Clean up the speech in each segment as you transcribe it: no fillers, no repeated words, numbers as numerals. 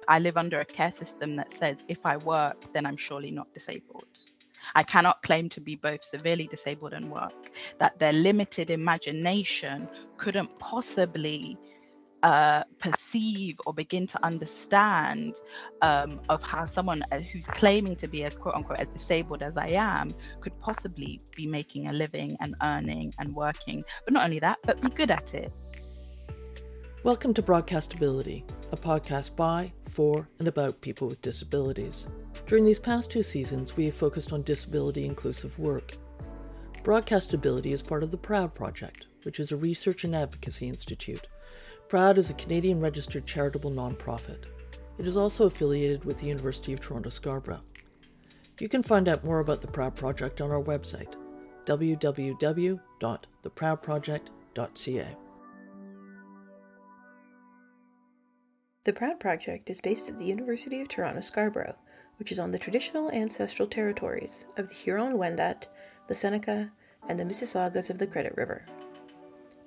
I live under a care system that says if I work, then I'm surely not disabled. I cannot claim to be both severely disabled and work. That their limited imagination couldn't possibly perceive or begin to understand of how someone who's claiming to be as quote unquote as disabled as I am could possibly be making a living and earning and working. But not only that, but be good at it. Welcome to Broadcastability, a podcast by, for, and about people with disabilities. During these past 2 seasons, we have focused on disability-inclusive work. Broadcastability is part of the PROUD Project, which is a research and advocacy institute. PROUD is a Canadian-registered charitable nonprofit. It is also affiliated with the University of Toronto Scarborough. You can find out more about the PROUD Project on our website, www.theproudproject.ca. The PROUD Project is based at the University of Toronto Scarborough, which is on the traditional ancestral territories of the Huron-Wendat, the Seneca, and the Mississaugas of the Credit River.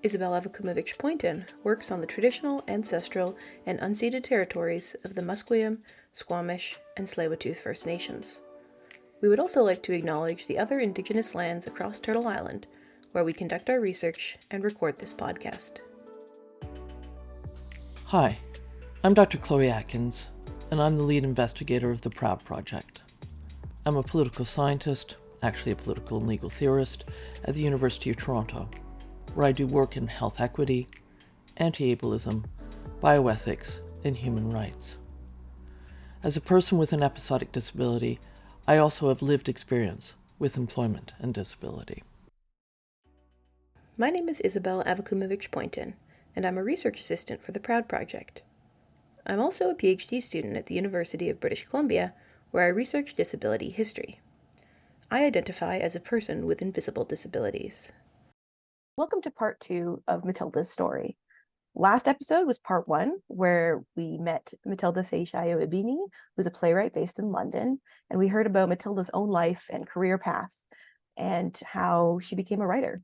Isabelle Avakumovic-Pointon works on the traditional, ancestral, and unceded territories of the Musqueam, Squamish, and Tsleil-Waututh First Nations. We would also like to acknowledge the other Indigenous lands across Turtle Island, where we conduct our research and record this podcast. Hi, I'm Dr. Chloë Atkins, and I'm the lead investigator of the PROUD Project. I'm a political scientist, actually a political and legal theorist, at the University of Toronto, where I do work in health equity, anti-ableism, bioethics, and human rights. As a person with an episodic disability, I also have lived experience with employment and disability. My name is Isabelle Avakumovic-Pointon, and I'm a research assistant for the PROUD Project. I'm also a PhD student at the University of British Columbia, where I research disability history. I identify as a person with invisible disabilities. Welcome to part 2 of Matilda's story. Last episode was part 1, where we met Matilda Feyisayo Ibini, who's a playwright based in London, and we heard about Matilda's own life and career path and how she became a writer.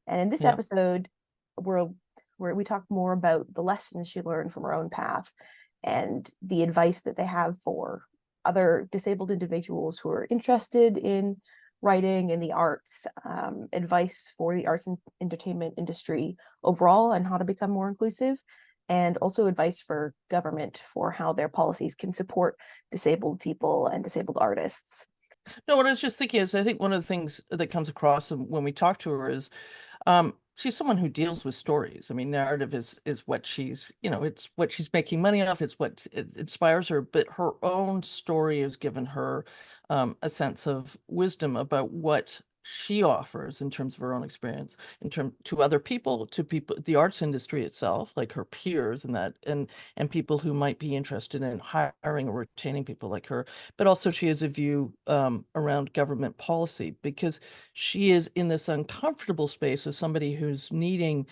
And in this episode, where we talk more about the lessons she learned from her own path and the advice that they have for other disabled individuals who are interested in writing and the arts, advice for the arts and entertainment industry overall and how to become more inclusive, and also advice for government for how their policies can support disabled people and disabled artists. No, what I was just thinking is, I think one of the things that comes across when we talk to her is, she's someone who deals with stories. I mean, narrative is what she's, it's what she's making money off. It's what inspires her. But her own story has given her a sense of wisdom about what she offers in terms of her own experience, to other people, to people, the arts industry itself, like her peers, and people who might be interested in hiring or retaining people like her. But also, she has a view around government policy, because she is in this uncomfortable space of somebody who's needing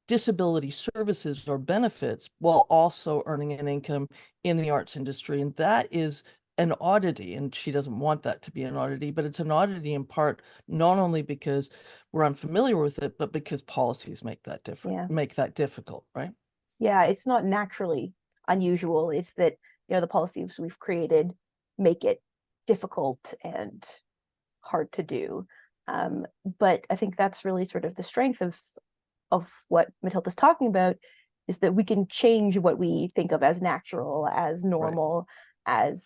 disability services or benefits while also earning an income in the arts industry. And that is an oddity, and she doesn't want that to be an oddity, but it's an oddity in part not only because we're unfamiliar with it, but because policies make that difficult, right? Yeah, it's not naturally unusual. It's that, the policies we've created make it difficult and hard to do. But I think that's really sort of the strength of what Matilda's talking about, is that we can change what we think of as natural, as normal, right.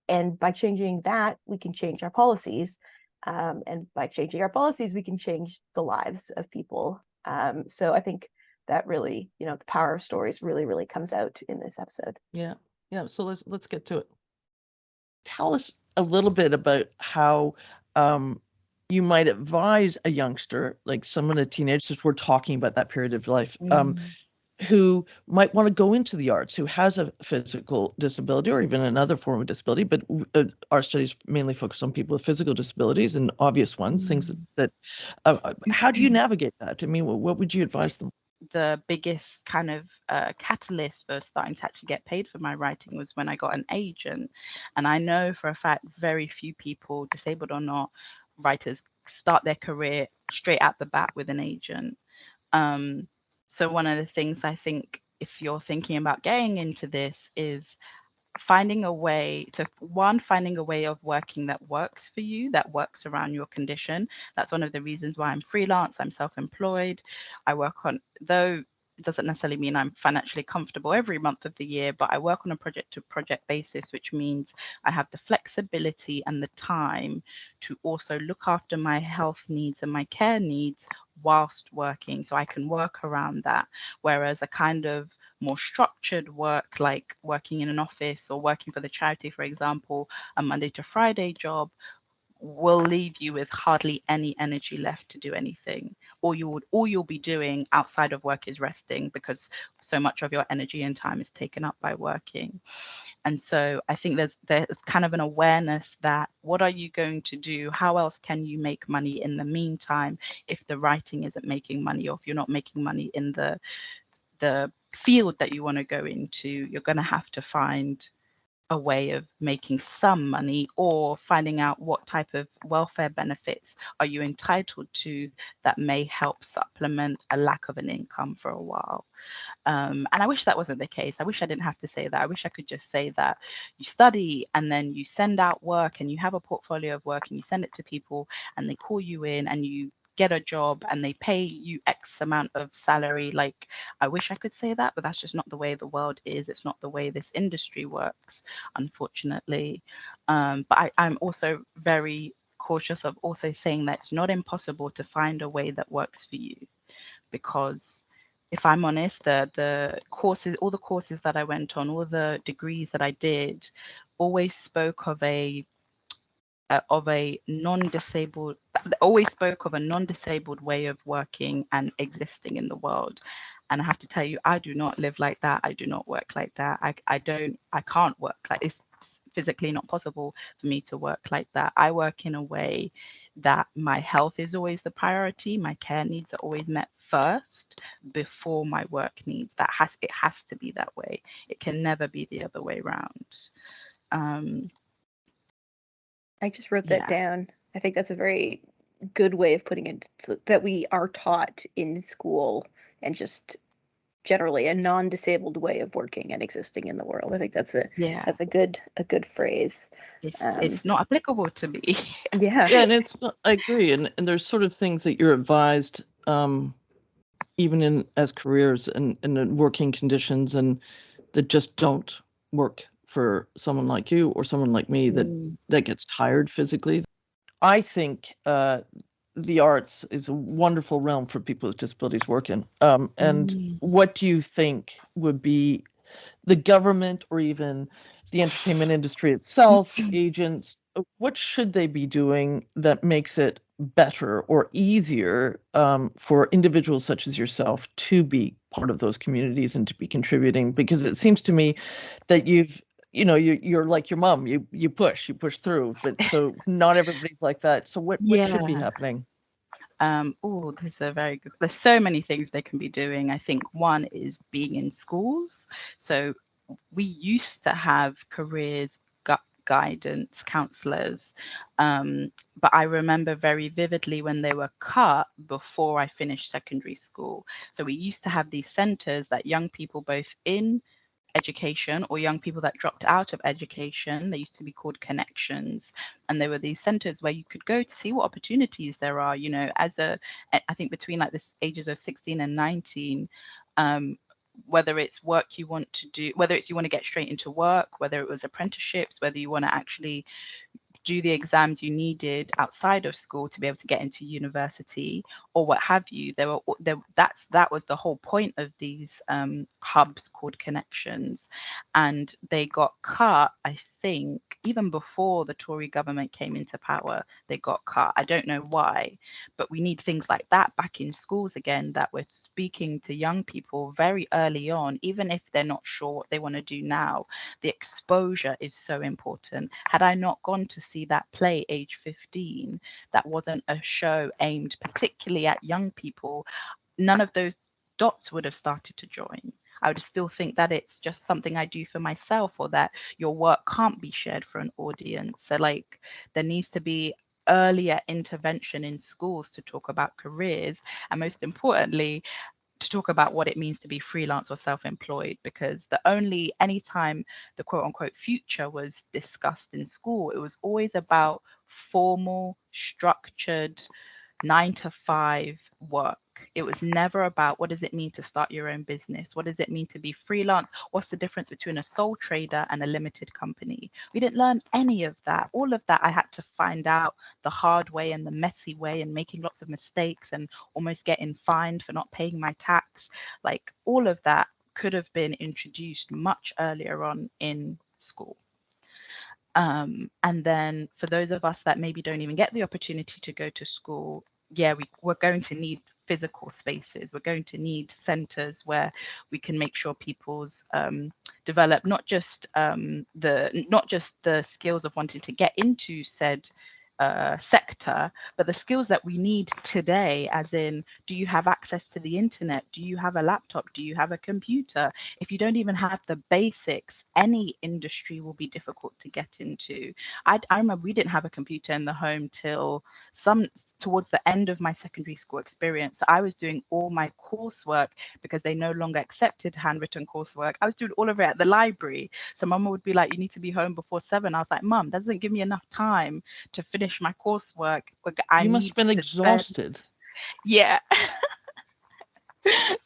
And by changing that, we can change our policies. And by changing our policies, we can change the lives of people. So I think that really, the power of stories really, really comes out in this episode. Yeah. So let's get to it. Tell us a little bit about how you might advise a youngster, like someone, a teenager, since we're talking about that period of life, who might want to go into the arts, who has a physical disability or even another form of disability, but our studies mainly focus on people with physical disabilities and obvious ones, things that how do you navigate that? I mean, what would you advise them? The biggest kind of catalyst for starting to actually get paid for my writing was when I got an agent. And I know for a fact very few people, disabled or not, writers start their career straight at the bat with an agent. So one of the things I think if you're thinking about getting into this, is finding a way to, one, finding a way of working that works for you, that works around your condition. That's one of the reasons why I'm freelance, I'm self-employed. I work on, though it doesn't necessarily mean I'm financially comfortable every month of the year, but I work on a project to project basis, which means I have the flexibility and the time to also look after my health needs and my care needs whilst working. So I can work around that. Whereas a kind of more structured work, like working in an office or working for the charity, for example, a Monday to Friday job, will leave you with hardly any energy left to do anything. All you'll be doing outside of work is resting, because so much of your energy and time is taken up by working. And so I think there's kind of an awareness that, what are you going to do? How else can you make money in the meantime if the writing isn't making money, or if you're not making money in the field that you want to go into? You're going to have to find a way of making some money, or finding out what type of welfare benefits are you entitled to that may help supplement a lack of an income for a while. And I wish that wasn't the case. I wish I didn't have to say that. I wish I could just say that you study and then you send out work and you have a portfolio of work and you send it to people and they call you in and you get a job and they pay you X amount of salary. Like, I wish I could say that, but that's just not the way the world is. It's not the way this industry works, unfortunately. But I'm also very cautious of also saying that it's not impossible to find a way that works for you, because if I'm honest, the courses, all the courses that I went on, all the degrees that I did, always spoke of a non-disabled, always spoke of a non-disabled way of working and existing in the world. And I have to tell you, I do not live like that. I do not work like that. I can't work like this. Physically not possible for me to work like that. I work in a way that my health is always the priority. My care needs are always met first before my work needs. It has to be that way. It can never be the other way around. I just wrote that down. I think that's a very good way of putting it, so that we are taught in school and just generally a non-disabled way of working and existing in the world. I think that's a good phrase. It's not applicable to me. Yeah, and it's not, I agree. And there's sort of things that you're advised, even in as careers and in working conditions, and that just don't work for someone like you or someone like me that gets tired physically. I think the arts is a wonderful realm for people with disabilities work in. And what do you think would be the government or even the entertainment industry itself, agents, what should they be doing that makes it better or easier for individuals such as yourself to be part of those communities and to be contributing? Because it seems to me that you're like your mom, you push through, but so not everybody's like that. So what should be happening? This is a very good, there's so many things they can be doing. I think one is being in schools. So we used to have careers guidance counselors, but I remember very vividly when they were cut before I finished secondary school. So we used to have these centers that young people, both in education or young people that dropped out of education, they used to be called connections, and there were these centers where you could go to see what opportunities there are, I think between like this ages of 16 and 19, whether it's work you want to do, whether it's you want to get straight into work, whether it was apprenticeships, whether you want to actually do the exams you needed outside of school to be able to get into university or what have you. That was the whole point of these hubs called connections, and they got cut, I think, even before the Tory government came into power. They got cut. I don't know why, but we need things like that back in schools again, that we're speaking to young people very early on, even if they're not sure what they want to do now. The exposure is so important. Had I not gone to see that play age 15, that wasn't a show aimed particularly at young people, none of those dots would have started to join. I would still think that it's just something I do for myself, or that your work can't be shared for an audience. So like there needs to be earlier intervention in schools to talk about careers, and most importantly, to talk about what it means to be freelance or self-employed, because anytime the quote unquote future was discussed in school, it was always about formal, structured 9 to 5 work. It was never about what does it mean to start your own business? What does it mean to be freelance? What's the difference between a sole trader and a limited company? We didn't learn any of that. All of that I had to find out the hard way and the messy way, and making lots of mistakes and almost getting fined for not paying my tax. Like, all of that could have been introduced much earlier on in school. And then for those of us that maybe don't even get the opportunity to go to school, we're going to need physical spaces. We're going to need centers where we can make sure people's develop not just the skills of wanting to get into said sector, but the skills that we need today, as in, do you have access to the internet? Do you have a laptop? Do you have a computer? If you don't even have the basics, any industry will be difficult to get into. I remember we didn't have a computer in the home till towards the end of my secondary school experience. So I was doing all my coursework, because they no longer accepted handwritten coursework. I was doing all of it at the library. So Mama would be like, you need to be home before 7. I was like, Mum, that doesn't give me enough time to finish my coursework. You must have been exhausted. Yeah.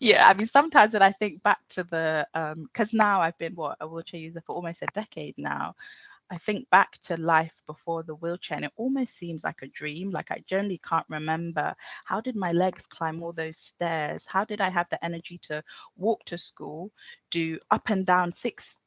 Yeah, I mean, sometimes when I think back to the because now I've been a wheelchair user for almost a decade now, I think back to life before the wheelchair, and it almost seems like a dream. Like, I generally can't remember, how did my legs climb all those stairs? How did I have the energy to walk to school, do up and down six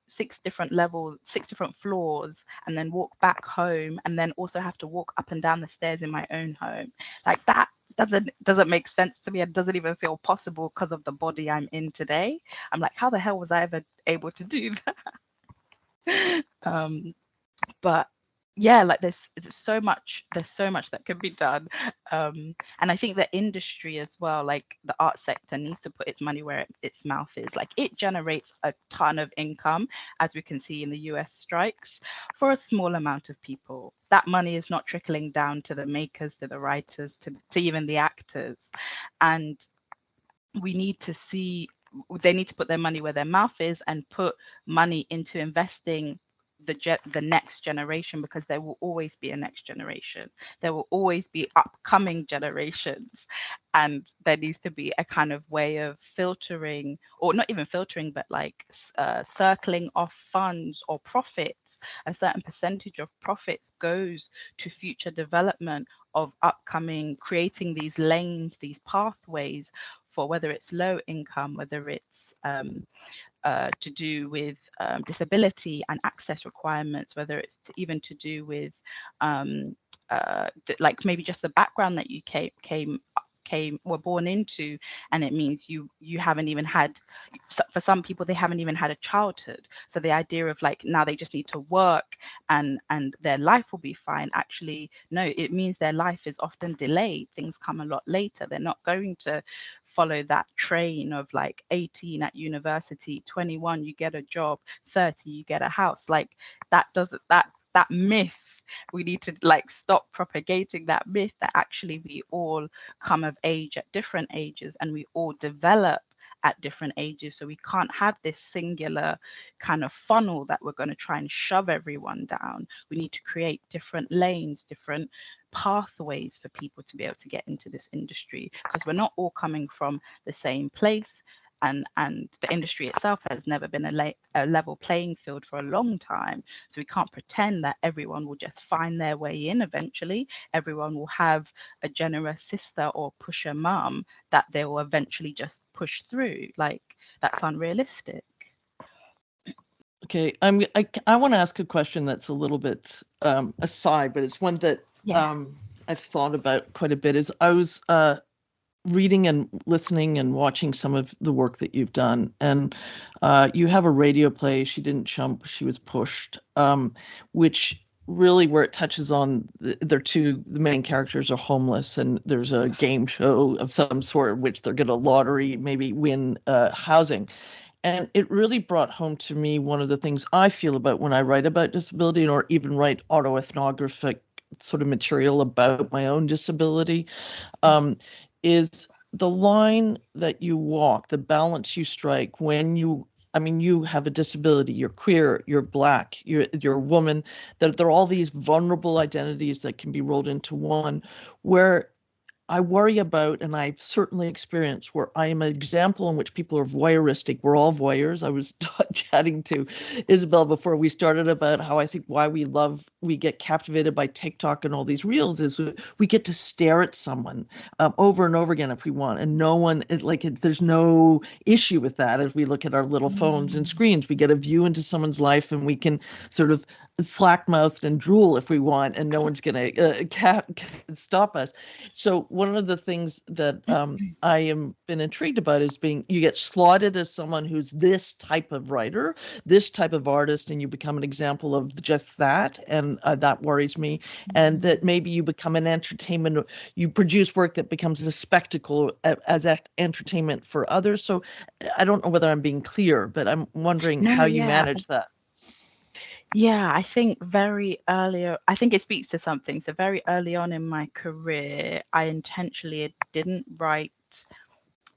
different levels, 6 different floors, and then walk back home, and then also have to walk up and down the stairs in my own home? Like, that doesn't make sense to me. It doesn't even feel possible because of the body I'm in today. I'm like, how the hell was I ever able to do that? But yeah, like, there's so much that can be done. And I think the industry as well, like the art sector, needs to put its money where its mouth is. Like, it generates a ton of income, as we can see in the US strikes, for a small amount of people. That money is not trickling down to the makers, to the writers, to even the actors. And we need to see, they need to put their money where their mouth is, and put money into investing the next generation, because there will always be a next generation. There will always be upcoming generations, and there needs to be a kind of way of filtering, or not even filtering, but like circling off funds or profits. A certain percentage of profits goes to future development of upcoming, creating these lanes, these pathways for whether it's low income, whether it's to do with disability and access requirements, whether it's even to do with like maybe just the background that you were born into, and it means you haven't even had, for some people, they haven't even had a childhood. So the idea of like, now they just need to work and their life will be fine. Actually, no, it means their life is often delayed. Things come a lot later. They're not going to follow that train of like 18 at university, 21 you get a job, 30 you get a house. Like, that myth, we need to like stop propagating that myth, that actually we all come of age at different ages, and we all develop at different ages. So we can't have this singular kind of funnel that we're going to try and shove everyone down. We need to create different lanes, different pathways for people to be able to get into this industry, because we're not all coming from the same place. And the industry itself has never been a level playing field for a long time. So we can't pretend that everyone will just find their way in eventually. Everyone will have a generous sister or pusher mum that they will eventually just push through. Like, that's unrealistic. Okay, I want to ask a question that's a little bit aside, but it's one that I've thought about quite a bit. Is I was reading and listening and watching some of the work that you've done, and you have a radio play, She Didn't Jump, She Was Pushed, which really, where it touches on the main characters are homeless, and there's a game show of some sort which they're going to lottery, maybe win housing. And it really brought home to me one of the things I feel about when I write about disability, or even write autoethnographic sort of material about my own disability, is the line that you walk, the balance you strike when you have a disability, you're queer, you're Black, you're a woman, that there are all these vulnerable identities that can be rolled into one, where I worry about, and I've certainly experienced, where I am an example in which people are voyeuristic. We're all voyeurs. I was chatting to Isabelle before we started about how I think why we get captivated by TikTok and all these reels is we get to stare at someone over and over again if we want, and there's no issue with that. As we look at our little phones and screens, we get a view into someone's life, and we can sort of slack-mouthed and drool if we want, and no one's going to stop us. So one of the things that I am been intrigued about is you get slotted as someone who's this type of writer, this type of artist, and you become an example of just that, and that worries me. And that maybe you become an entertainment, you produce work that becomes a spectacle as entertainment for others. So I don't know whether I'm being clear, but I'm wondering how you manage that. Yeah, I think I think it speaks to something. So very early on in my career, I intentionally didn't write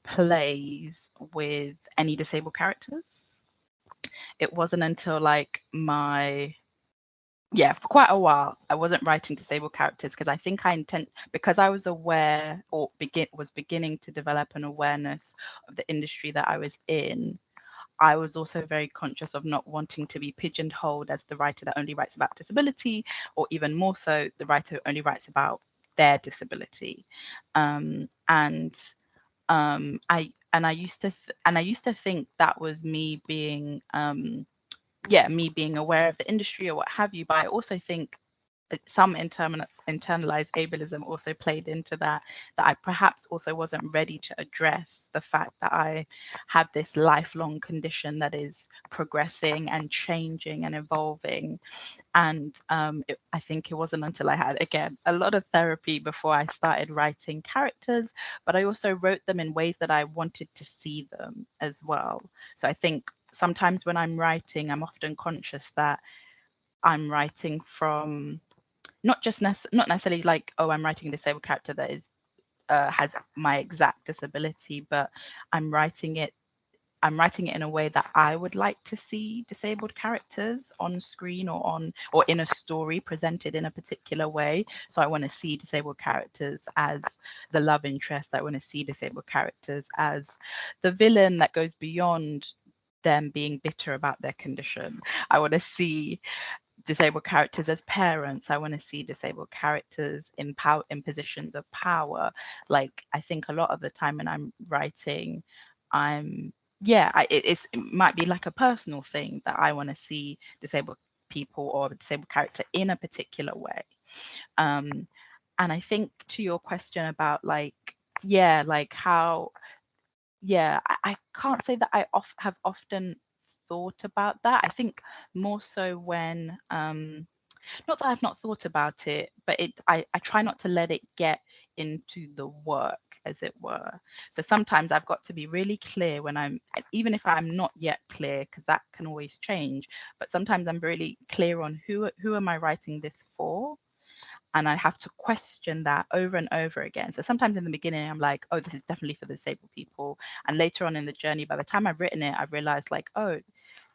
plays with any disabled characters. It wasn't until for quite a while, I wasn't writing disabled characters because I think because I was aware or was beginning to develop an awareness of the industry that I was in. I was also very conscious of not wanting to be pigeonholed as the writer that only writes about disability, or even more so, the writer who only writes about their disability. I used to think that was me being aware of the industry or what have you. But I also think some internalized ableism also played into that I perhaps also wasn't ready to address the fact that I have this lifelong condition that is progressing and changing and evolving. And I think it wasn't until I had, again, a lot of therapy before I started writing characters, but I also wrote them in ways that I wanted to see them as well. So I think sometimes when I'm writing, I'm often conscious that I'm writing from not necessarily like, oh, I'm writing a disabled character that is has my exact disability, but I'm writing it in a way that I would like to see disabled characters on screen or in a story presented in a particular way. So I want to see disabled characters as the love interest. I want to see disabled characters as the villain that goes beyond them being bitter about their condition. I want to see disabled characters as parents. I want to see disabled characters in positions of power. Like, I think a lot of the time when I'm writing, it might be like a personal thing that I want to see disabled people or a disabled character in a particular way. And I think to your question about I can't say that I have often thought about that. I think more so when not that I've not thought about it, but I try not to let it get into the work, as it were. So sometimes I've got to be really clear even if I'm not yet clear, because that can always change, but sometimes I'm really clear on who am I writing this for? And I have to question that over and over again. So sometimes in the beginning, I'm like, oh, this is definitely for the disabled people. And later on in the journey, by the time I've written it, I've realized oh,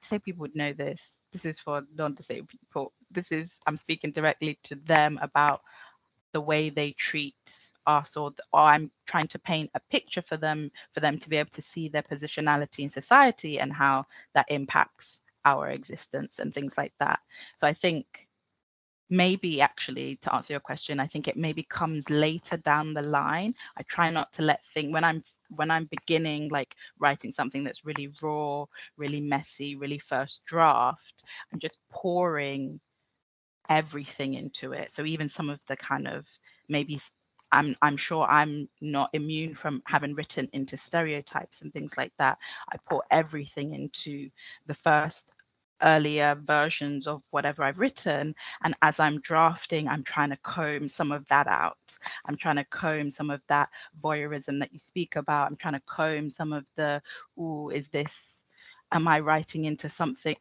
disabled people would know this. This is for non-disabled people. I'm speaking directly to them about the way they treat us, or I'm trying to paint a picture for them to be able to see their positionality in society and how that impacts our existence and things like that. So I think maybe, actually, to answer your question, I think it maybe comes later down the line. I try not to let when I'm beginning writing something that's really raw, really messy, really first draft, I'm just pouring everything into it. So even some of the kind of maybe I'm sure I'm not immune from having written into stereotypes and things like that. I pour everything into the first earlier versions of whatever I've written, and as I'm drafting, I'm trying to comb some of that out. I'm trying to comb some of that voyeurism that you speak about. I'm trying to comb some of the, am I writing into something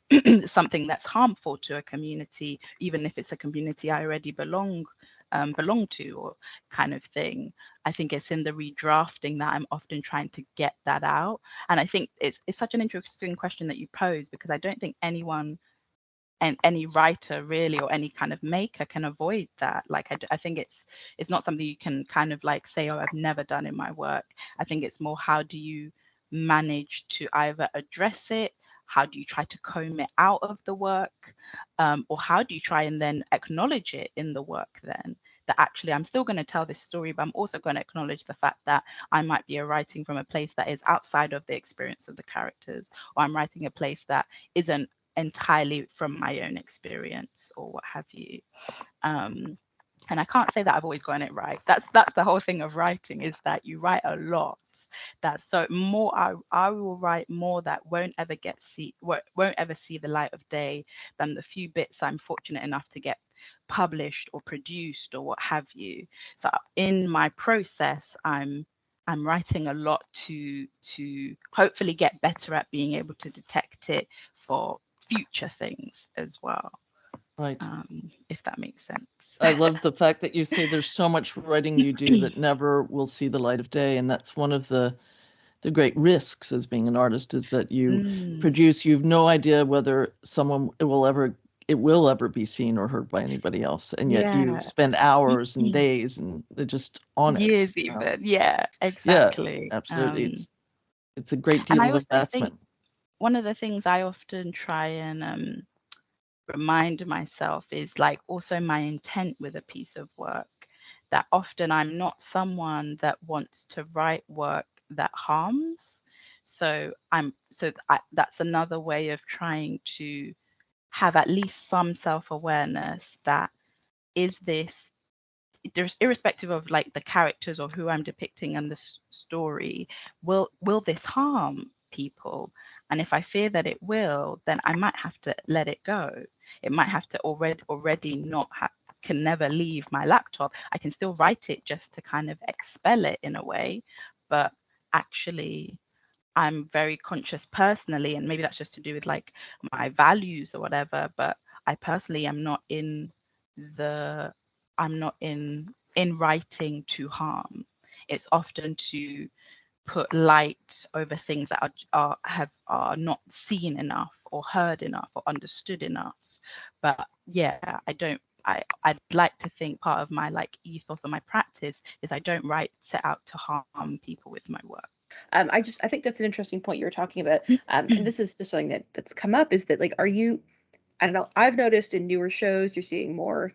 something that's harmful to a community, even if it's a community I already belong belong to, or kind of thing. I think it's in the redrafting that I'm often trying to get that out. And I think it's such an interesting question that you pose, because I don't think anyone and any writer really, or any kind of maker, can avoid that. Like I think it's not something you can kind of like say, oh, I've never done in my work. I think it's more, how do you manage to either address it, how do you try to comb it out of the work, or how do you try and then acknowledge it in the work, then that actually I'm still going to tell this story, but I'm also going to acknowledge the fact that I might be writing from a place that is outside of the experience of the characters, or I'm writing a place that isn't entirely from my own experience, or what have you. And I can't say that I've always gotten it right. That's the whole thing of writing, is that you write a lot. That's so more I will write more that won't ever see the light of day than the few bits I'm fortunate enough to get published or produced or what have you. So in my process, I'm writing a lot to hopefully get better at being able to detect it for future things as well. Right. If that makes sense. I love the fact that you say there's so much writing you do that never will see the light of day. And that's one of the great risks as being an artist, is that you produce, you have no idea whether it will ever be seen or heard by anybody else. And yet you spend hours and days and just on it. Years even. Yeah, exactly. Yeah, absolutely. It's a great deal of investment. One of the things I often try and remind myself is like also my intent with a piece of work, that often I'm not someone that wants to write work that harms. So that's another way of trying to have at least some self-awareness that there's irrespective of like the characters or who I'm depicting and the story, will this harm people? And if I fear that it will, then I might have to let it go. It might have to already not can never leave my laptop. I can still write it just to kind of expel it in a way, but actually I'm very conscious personally, and maybe that's just to do with like my values or whatever, but I personally am not in writing to harm. It's often to put light over things that are not seen enough or heard enough or understood enough. But yeah, I'd like to think part of my like ethos or my practice is I don't set out to harm people with my work. I think that's an interesting point you were talking about. And this is just something that's come up, is that like, I don't know, I've noticed in newer shows you're seeing more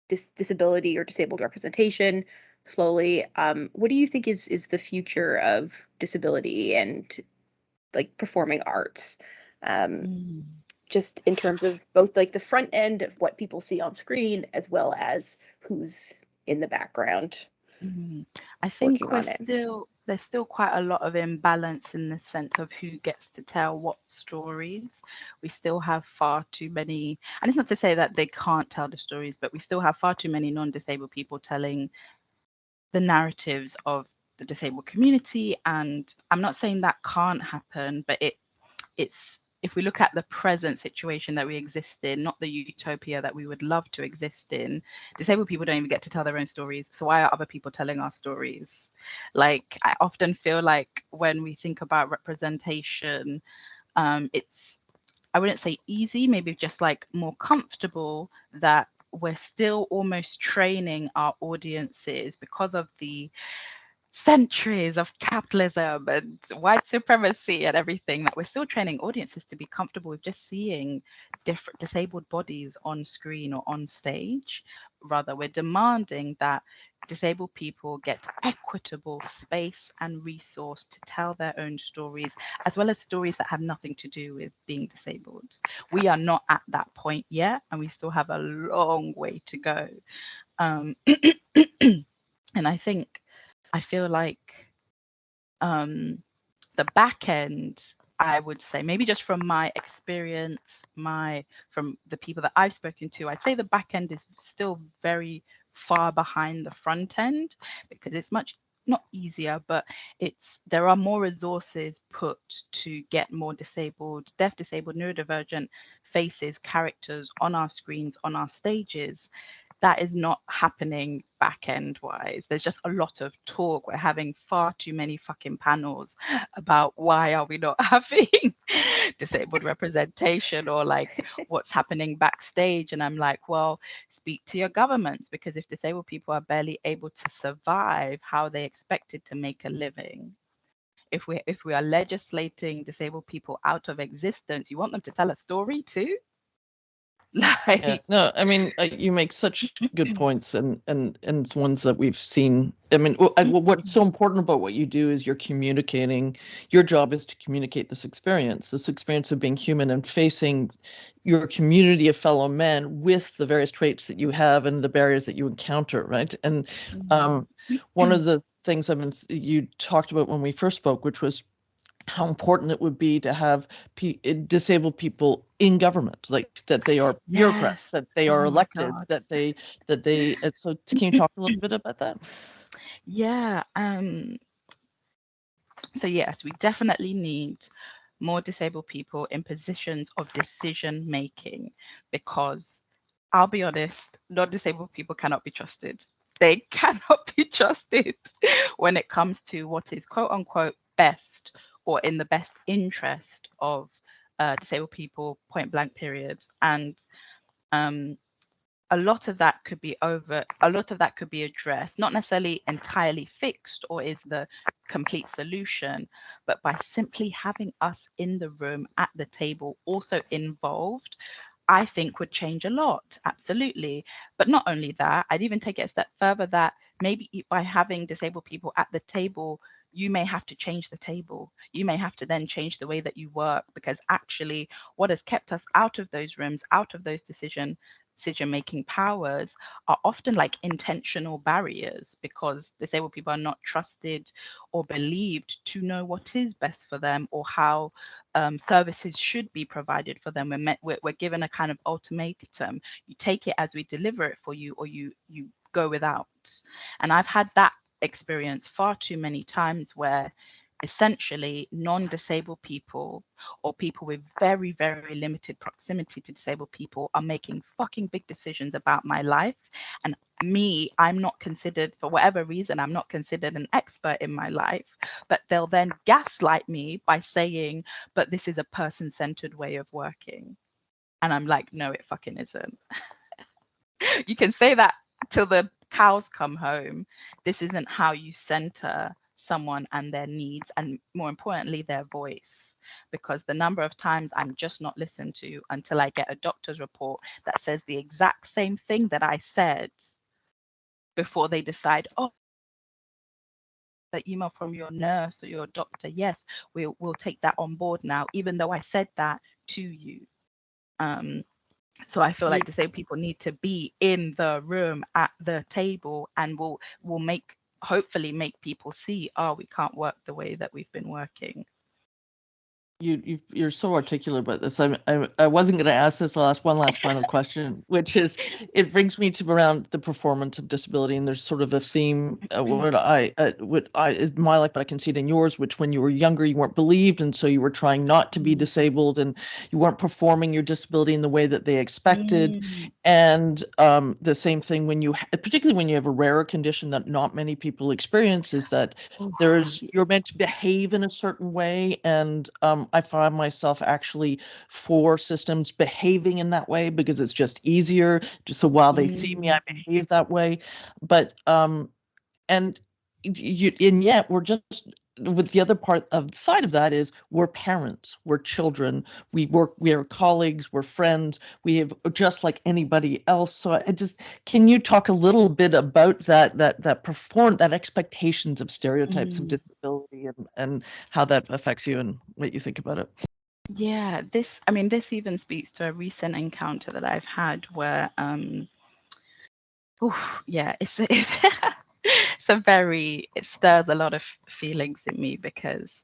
disability or disabled representation slowly. What do you think is the future of disability and like performing arts? Just in terms of both like the front end of what people see on screen, as well as who's in the background. I think there's still quite a lot of imbalance in the sense of who gets to tell what stories. We still have far too many, and it's not to say that they can't tell the stories, but we still have far too many non-disabled people telling the narratives of the disabled community. And I'm not saying that can't happen, but it's if we look at the present situation that we exist in, not the utopia that we would love to exist in, disabled people don't even get to tell their own stories. So why are other people telling our stories? Like, I often feel like when we think about representation, it's, I wouldn't say easy, maybe just like more comfortable, that we're still almost training our audiences because of the centuries of capitalism and white supremacy and everything, that we're still training audiences to be comfortable with just seeing different disabled bodies on screen or on stage. Rather, we're demanding that disabled people get equitable space and resource to tell their own stories, as well as stories that have nothing to do with being disabled. We are not at that point yet, and we still have a long way to go. And I feel like the back end, I would say, maybe just from my experience, from the people that I've spoken to, I'd say the back end is still very far behind the front end, because it's much not easier, but there are more resources put to get more disabled, deaf, disabled, neurodivergent faces, characters on our screens, on our stages. that is not happening back end wise. There's just a lot of talk. We're having far too many fucking panels about why are we not having disabled representation, or like what's happening backstage. And I'm like, well, speak to your governments, because if disabled people are barely able to survive, how are they expected to make a living? If we are legislating disabled people out of existence, you want them to tell a story too? Yeah, no, I mean, you make such good points, and it's ones that we've seen. I mean, what's so important about what you do is you're communicating. Your job is to communicate this experience of being human and facing your community of fellow men with the various traits that you have and the barriers that you encounter, right? And one of the things you talked about when we first spoke, which was how important it would be to have disabled people in government, like that they are bureaucrats, Yes. that they are elected, that they so can you talk a little bit about that? Yeah. So yes, we definitely need more disabled people in positions of decision making, because I'll be honest, non-disabled people cannot be trusted. They cannot be trusted when it comes to what is quote unquote best, or in the best interest of disabled people, point blank period. And a lot of that could be addressed, not necessarily entirely fixed or is the complete solution, but by simply having us in the room at the table also involved, I think would change a lot. Absolutely. But not only that, I'd even take it a step further, that maybe by having disabled people at the table, you may have to change the table. You may have to then change the way that you work, because actually what has kept us out of those rooms, out of those decision-making powers, are often like intentional barriers, because disabled people are not trusted or believed to know what is best for them, or how services should be provided for them. We're given a kind of ultimatum: you take it as we deliver it for you, or you go without. And I've had that experience far too many times, where essentially non-disabled people, or people with very, very limited proximity to disabled people, are making fucking big decisions about my life. And me, I'm not considered, for whatever reason, I'm not considered an expert in my life, but they'll then gaslight me by saying, but this is a person-centered way of working. And I'm like, no, it fucking isn't. You can say that till the cows come home. This isn't how you center someone and their needs, and more importantly, their voice. Because the number of times I'm just not listened to until I get a doctor's report that says the exact same thing that I said, before they decide, oh, the email from your nurse or your doctor, yes, we'll take that on board now, even though I said that to you. So I feel like disabled people need to be in the room at the table, and will hopefully make people see, oh, we can't work the way that we've been working. You're so articulate about this. I wasn't going to ask this one last final question, which is, it brings me to around the performance of disability, and there's sort of a theme what in my life, but I can see it in yours, which when you were younger you weren't believed, and so you were trying not to be disabled, and you weren't performing your disability in the way that they expected. And the same thing particularly when you have a rarer condition that not many people experience, is that you're meant to behave in a certain way, and I find myself actually for systems behaving in that way because it's just easier. So while they see me, I behave that way. But and yet we're just, with the other part of the side of that is, we're parents, we're children, we are colleagues, we're friends, we have just like anybody else. So can you talk a little bit about that expectations of stereotypes of disability, and how that affects you and what you think about it? Yeah, this even speaks to a recent encounter that I've had, where it stirs a lot of feelings in me, because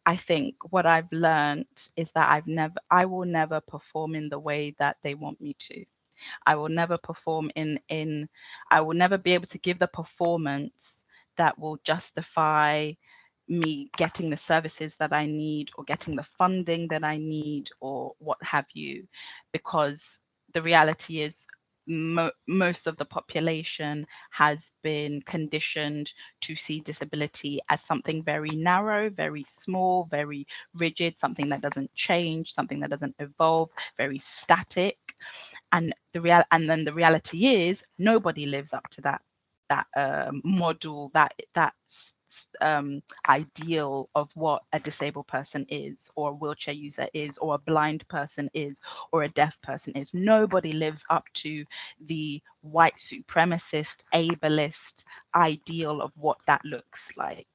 I think what I've learned is that I will never perform in the way that they want me to. I will never perform I will never be able to give the performance that will justify me getting the services that I need, or getting the funding that I need, or what have you. Because the reality is, most of the population has been conditioned to see disability as something very narrow, very small, very rigid, something that doesn't change, something that doesn't evolve, very static. And then the reality is nobody lives up to that model, that ideal of what a disabled person is, or a wheelchair user is, or a blind person is, or a deaf person is. Nobody lives up to the white supremacist, ableist ideal of what that looks like.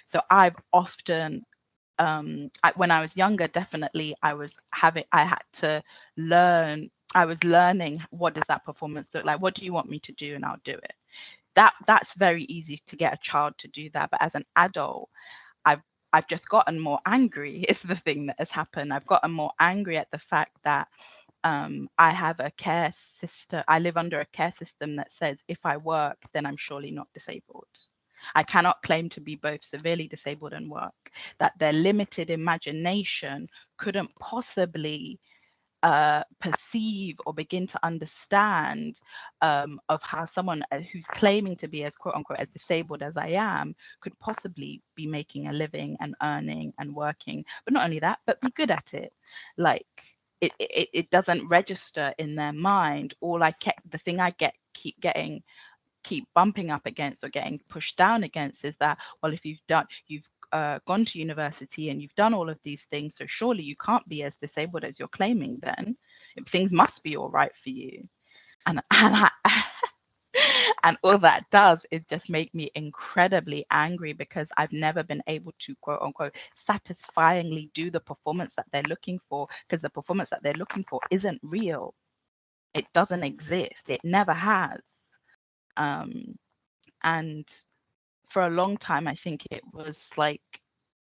So I've often when I was younger, definitely I had to learn. I was learning, what does that performance look like? What do you want me to do? And I'll do it. That's very easy to get a child to do that. But as an adult, I've just gotten more angry. Is the thing that has happened. I've gotten more angry at the fact that I have a care system. I live under a care system that says if I work, then I'm surely not disabled. I cannot claim to be both severely disabled and work. That their limited imagination couldn't possibly perceive or begin to understand of how someone who's claiming to be as quote unquote as disabled as I am could possibly be making a living and earning and working. But not only that, but be good at it. Like it doesn't register in their mind. The thing I keep bumping up against or getting pushed down against is that, well, if you've gone to university and you've done all of these things, so surely you can't be as disabled as you're claiming, then things must be all right for you. And and all that does is just make me incredibly angry, because I've never been able to quote unquote satisfyingly do the performance that they're looking for, because the performance that they're looking for isn't real. It doesn't exist. It never has. And for a long time, I think it was like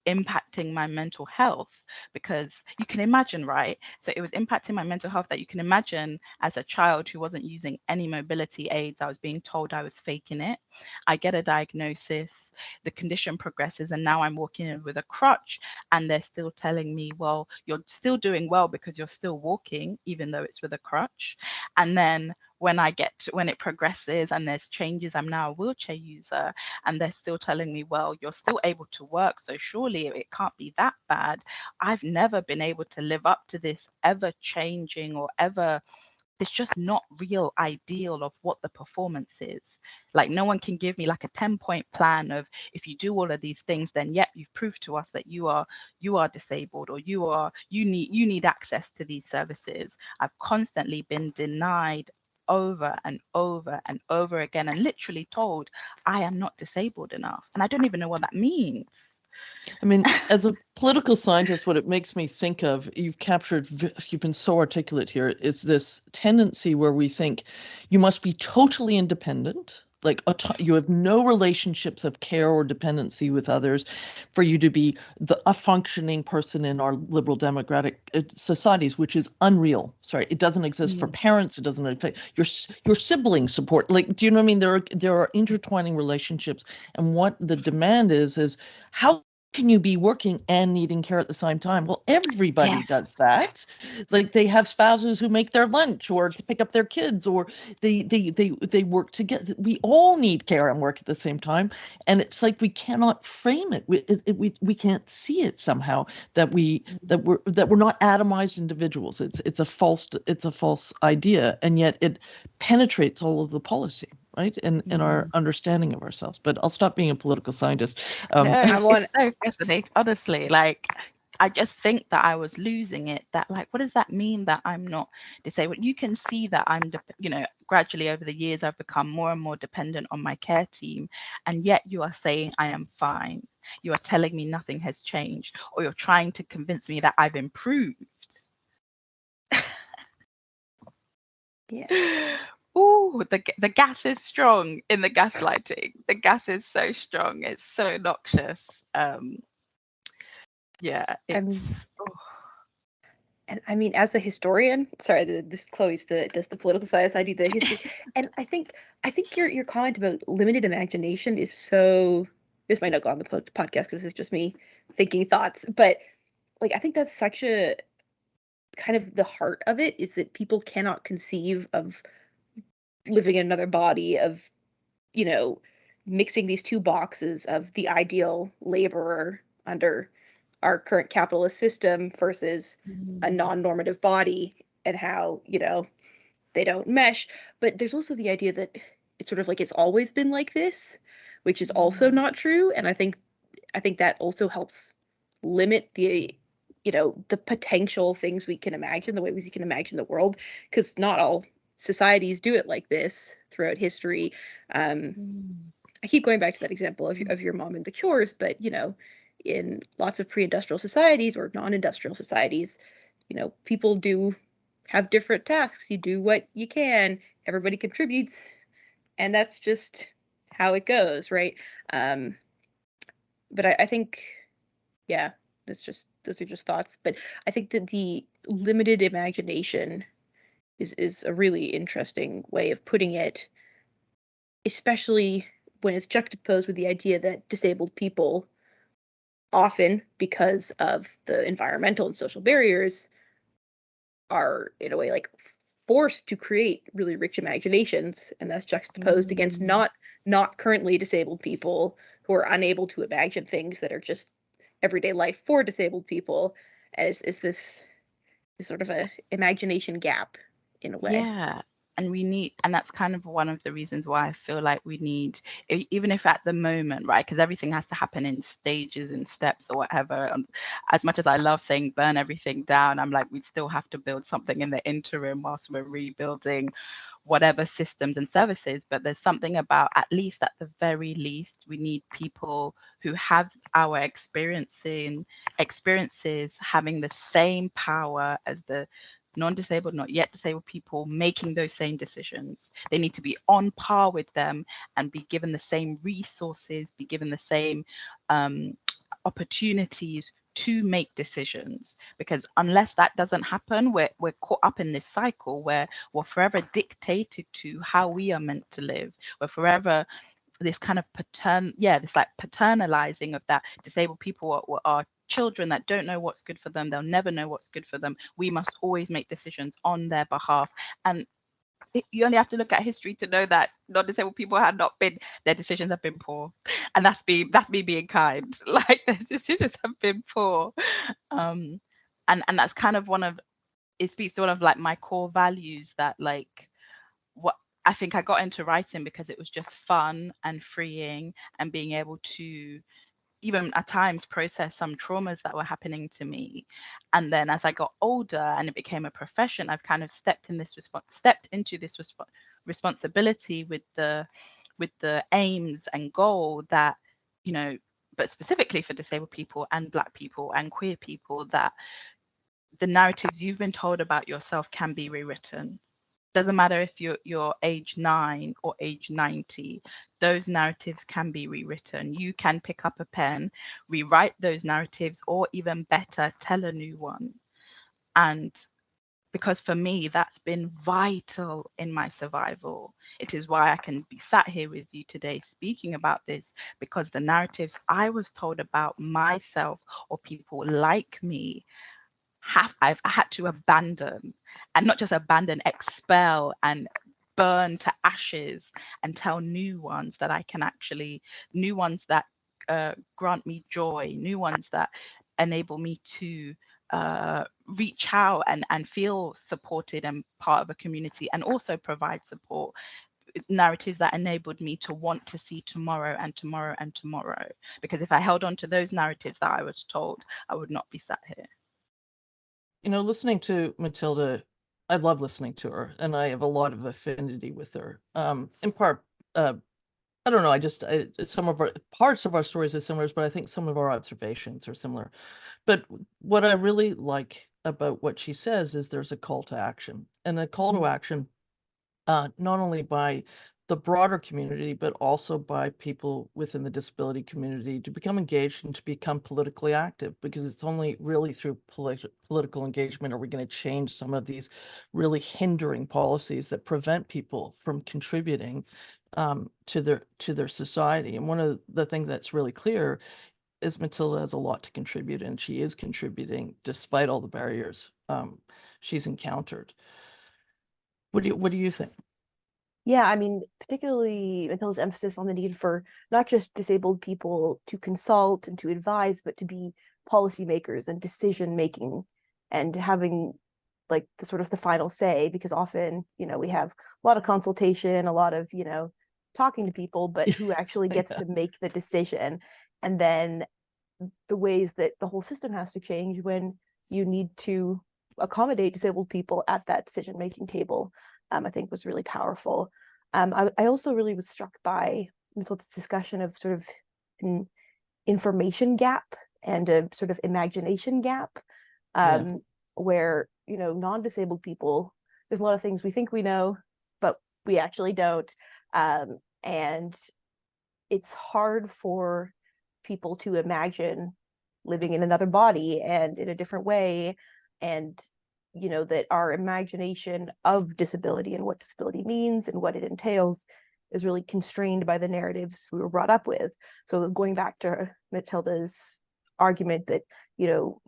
impacting my mental health, because you can imagine, right? So it was impacting my mental health that you can imagine as a child who wasn't using any mobility aids. I was being told I was faking it. I get a diagnosis, the condition progresses, and now I'm walking in with a crutch, and they're still telling me, well, you're still doing well because you're still walking, even though it's with a crutch. And then when it progresses and there's changes, I'm now a wheelchair user, and they're still telling me, well, you're still able to work, so surely it can't be that bad. I've never been able to live up to this ever changing or ever, it's just not real ideal of what the performance is. Like, no one can give me like a 10-point plan of, if you do all of these things, then yep, you've proved to us that you are disabled, or you need access to these services. I've constantly been denied over and over and over again, and literally told I am not disabled enough. And I don't even know what that means. I mean, as a political scientist, what it makes me think of, you've been so articulate here, is this tendency where we think you must be totally independent, like you have no relationships of care or dependency with others for you to be a functioning person in our liberal democratic societies, which is unreal. Sorry, it doesn't exist for parents. It doesn't affect your sibling support. Like, do you know what I mean? There are intertwining relationships, and what the demand is how can you be working and needing care at the same time? Well, everybody does that. Like, they have spouses who make their lunch or to pick up their kids, or they work together. We all need care and work at the same time. And it's like, we cannot frame it. We can't see it somehow that we're not atomized individuals. It's a false idea, and yet it penetrates all of the policy. Right, and our understanding of ourselves. But I'll stop being a political scientist. It's so fascinating, honestly. Like, I just think that I was losing it. That, like, what does that mean that I'm not disabled? You can see that I'm, gradually over the years, I've become more and more dependent on my care team, and yet you are saying I am fine. You are telling me nothing has changed, or you're trying to convince me that I've improved. Yeah. Ooh, the gas is strong in the gaslighting. The gas is so strong. It's so noxious. Yeah, it's. And I mean, as a historian, sorry, this Chloe's does the political science, I do the history, and I think your comment about limited imagination is so. This might not go on the podcast because it's just me thinking thoughts, but like, I think that's such a kind of the heart of it, is that people cannot conceive of living in another body, of, mixing these two boxes of the ideal laborer under our current capitalist system versus a non-normative body, and how, they don't mesh. But there's also the idea that it's sort of like it's always been like this, which is also not true. And I think that also helps limit the the potential things we can imagine, the way we can imagine the world, because not all societies do it like this throughout history. I keep going back to that example of your mom and the chores, but in lots of pre-industrial societies or non-industrial societies, people do have different tasks. You do what you can, everybody contributes, and that's just how it goes, right? But I think, yeah, those are just thoughts. But I think that the limited imagination is a really interesting way of putting it, especially when it's juxtaposed with the idea that disabled people, often because of the environmental and social barriers, are in a way like forced to create really rich imaginations, and that's juxtaposed against not currently disabled people who are unable to imagine things that are just everyday life for disabled people, as is this sort of a imagination gap in a way. Yeah. And that's kind of one of the reasons why I feel like we need, even if at the moment, right, because everything has to happen in stages and steps or whatever. As much as I love saying burn everything down, I'm like, we still have to build something in the interim whilst we're rebuilding whatever systems and services. But there's something about, at least at the very least, we need people who have our experiences having the same power as the non-disabled, not yet disabled people making those same decisions. They need to be on par with them and be given the same resources, be given the same opportunities to make decisions. Because unless that doesn't happen, we're caught up in this cycle where we're forever dictated to how we are meant to live. We're forever this kind of paternalizing of that disabled people are children that don't know what's good for them. They'll never know what's good for them. We must always make decisions on their behalf. And you only have to look at history to know that non-disabled people have not been, their decisions have been poor. And that's me being kind. Like, their decisions have been poor. And that's kind of it speaks to one of like my core values, that like what I think I got into writing because it was just fun and freeing, and being able to even at times process some traumas that were happening to me. And then as I got older and it became a profession, I've kind of stepped into this responsibility with the aims and goal that, but specifically for disabled people and Black people and queer people, that the narratives you've been told about yourself can be rewritten. Doesn't matter if you're age 9 or age 90, those narratives can be rewritten. You can pick up a pen, rewrite those narratives, or even better, tell a new one. And because for me, that's been vital in my survival. It is why I can be sat here with you today speaking about this, because the narratives I was told about myself or people like me, I've had to abandon, and not just abandon, expel and burn to ashes, and tell new ones that new ones that grant me joy, new ones that enable me to reach out and feel supported and part of a community, and also provide support. It's narratives that enabled me to want to see tomorrow and tomorrow and tomorrow. Because if I held on to those narratives that I was told, I would not be sat here. Listening to Matilda, I love listening to her, and I have a lot of affinity with her. In part, I don't know, some of our parts of our stories are similar, but I think some of our observations are similar. But what I really like about what she says is there's a call to action, and a call to action, not only by the broader community, but also by people within the disability community, to become engaged and to become politically active, because it's only really through political engagement are we going to change some of these really hindering policies that prevent people from contributing to their society. And one of the things that's really clear is Matilda has a lot to contribute, and she is contributing despite all the barriers she's encountered. What do you think? Yeah, I mean, particularly Matilda's emphasis on the need for not just disabled people to consult and to advise, but to be policymakers and decision making and having like the sort of the final say, because often, we have a lot of consultation, a lot of, talking to people, but who actually gets Yeah. to make the decision? And then the ways that the whole system has to change when you need to accommodate disabled people at that decision making table, I think was really powerful. I also really was struck by Matilda's discussion of sort of an information gap and a sort of imagination gap, Yeah. where non-disabled people, there's a lot of things we think we know, but we actually don't, and it's hard for people to imagine living in another body and in a different way, and that our imagination of disability and what disability means and what it entails is really constrained by the narratives we were brought up with. So going back to Matilda's argument that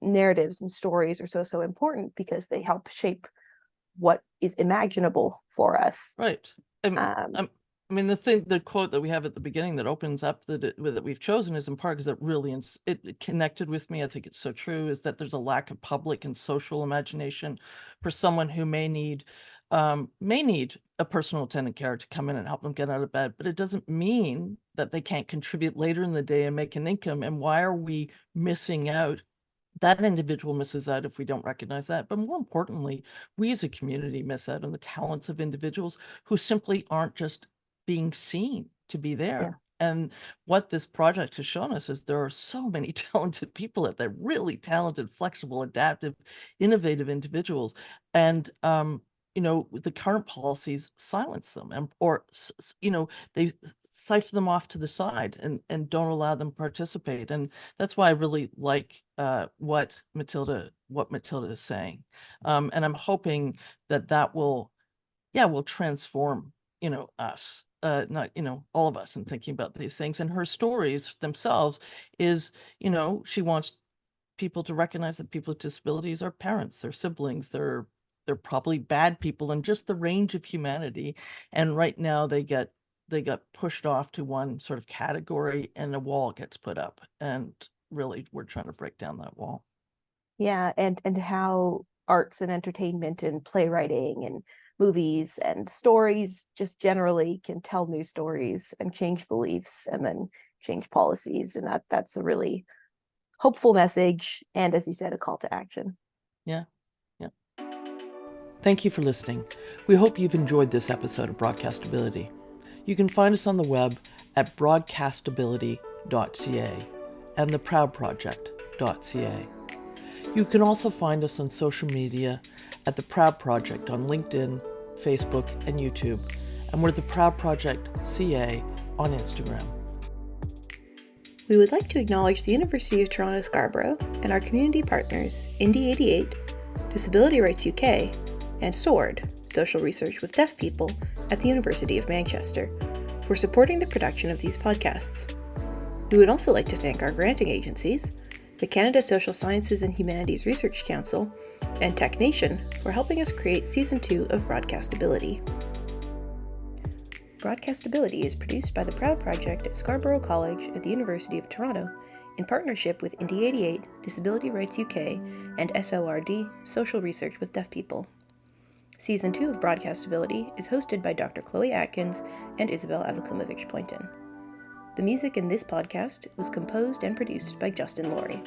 narratives and stories are so important because they help shape what is imaginable for us. Right. I mean, the quote that we have at the beginning that opens up that we've chosen is in part because it really it connected with me. I think it's so true, is that there's a lack of public and social imagination for someone who may need a personal attendant care to come in and help them get out of bed, but it doesn't mean that they can't contribute later in the day and make an income. And why are we missing out? That individual misses out if we don't recognize that. But more importantly, we as a community miss out on the talents of individuals who simply aren't just being seen to be there. Yeah. And what this project has shown us is there are so many talented people out there, really talented, flexible, adaptive, innovative individuals. And, the current policies silence them or they siphon them off to the side and don't allow them to participate. And that's why I really like what Matilda is saying. And I'm hoping that will transform, us, not, all of us in thinking about these things. And her stories themselves is, she wants people to recognize that people with disabilities are parents, they're siblings, they're probably bad people, and just the range of humanity. And right now they got pushed off to one sort of category, and a wall gets put up. And really, we're trying to break down that wall. Yeah, and how arts and entertainment and playwriting and movies and stories just generally can tell new stories and change beliefs and then change policies. And that's a really hopeful message. And as you said, a call to action. Yeah. Yeah. Thank you for listening. We hope you've enjoyed this episode of Broadcastability. You can find us on the web at broadcastability.ca and theproudproject.ca. You can also find us on social media at The Proud Project on LinkedIn, Facebook, and YouTube, and we're The Proud Project CA on Instagram. We would like to acknowledge the University of Toronto Scarborough and our community partners, Indie 88, Disability Rights UK, and SWORD, Social Research with Deaf People, at the University of Manchester, for supporting the production of these podcasts. We would also like to thank our granting agencies, the Canada Social Sciences and Humanities Research Council, and Tech Nation for helping us create Season 2 of Broadcastability. Broadcastability is produced by the Proud Project at Scarborough College at the University of Toronto in partnership with Indie 88, Disability Rights UK, and SORD, Social Research with Deaf People. Season 2 of Broadcastability is hosted by Dr. Chloë Atkins and Isabelle Avakumovic-Pointon. The music in this podcast was composed and produced by Justin Laurie.